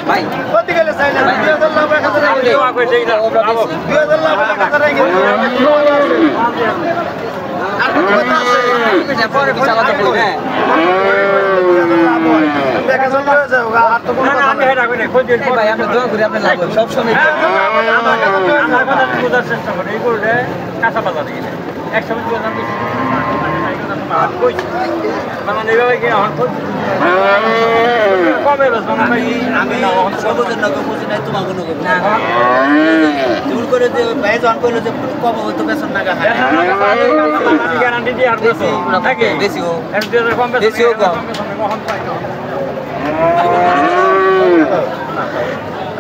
ভাই কত গেলে চাই না 2000 লাভ 1000 টাকা দেওয়া কই দেই না 2000 লাভ 1000 টাকা আর কত কথা আছে এটা পরে বিচারা তো কই না দেখা চল হয়ে যাও আর তো কোনো কথা আমি হেডা কই না কই দিন ভাই আপনি দোয়া করি আপনি লাভ সব সময় আমার কথা বুঝার চেষ্টা করেন এই করে কাঁচা বাজার গেলে 100 টাকা বেশি কই মানে এইভাবে কি এখন কবে বেচবেন ভাই আমি সর্বজন নগর বুঝি নাই তোমার কোনো কব না জোর করে যে ভাই জন কইলো যে কম হইতো বেচন না গা আমি গ্যারান্টি দিয়ে আর বেশি থাকে বেশিও 1000 কম বেশিও কম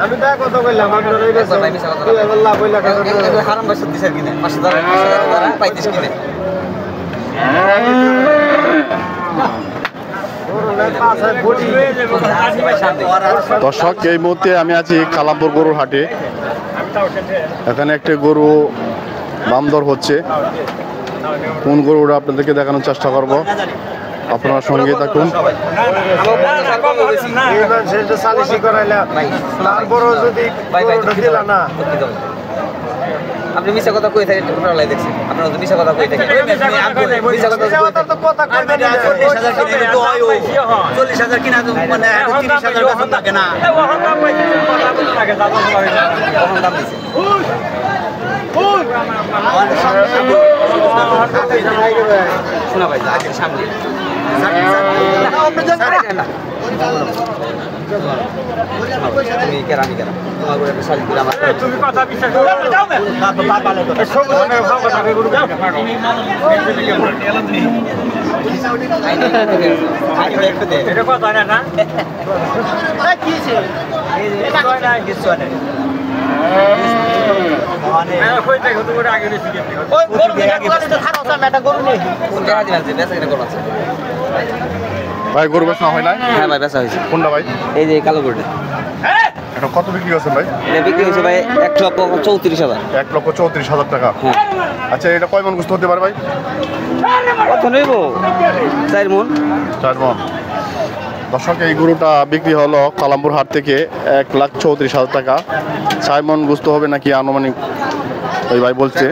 আমি তা কত কইলাম আপনারা এই বেচন তুই এবার লাভ হইলা কত হারাম বেচন দিছার কিনা 500 টাকা পাইতিস কিনা দর্শক এই মুহূর্তে আমি আছি কালামপুর গরুর হাটে। এখানে একটা গরু দাম দর হচ্ছে, কোন গরুটা আপনাদেরকে দেখানোর চেষ্টা করব, আপনারা সঙ্গে থাকুন। আপনি মিছা কথা কই থাকেন টোটাল লাই দেখছেন আপনারা তো মিছা কথা কই থাকেন মিছা কথা তো কথা কই দেন 40000 কিনা তো হয় 40000 কিনা তো মানে 30000 বেতন থাকে না ওহন দাম পাইছে কথা বলি লাগে দাম করে ওহন দাম দিছে শোনা ভাই আগের সামনে তুমি কেরামি কেরাম তোমার করে একটা শাড়ি দিলে আমার তুমি কথা বিশ্বাস করো যাও না তো বাবা লে তো সব মনে ভাব কথা করু যাও এটা কথা না না এই কি ছে এটা কই না কিছু না মানে কই থেকে তুমি আগে নিছি ওই গরু আগে তো থারো সা মেটা গরু নেই কোন জায়গা দিবেন যে বেচা কিনা করছে ভাই গরু বেচা হয় নাই? হ্যাঁ ভাই বেচা হয়েছে। কোনটা ভাই? এই যে কালো গরুটা। এটা কত বিক্রি করছেন ভাই? এটা বিক্রি হয়েছে ভাই 1,34,000। 1,34,000 টাকা। হ্যাঁ। আচ্ছা এটা কয় মন গোশত হতে পারে ভাই? কত নেব? 4 মন। 4 মন। দর্শক এই গরুটা বিক্রি হলো কালামপুর হাট থেকে 1,34,000 টাকা। 4 মন গোশত হবে নাকি আনুমানিক ওই ভাই বলছে।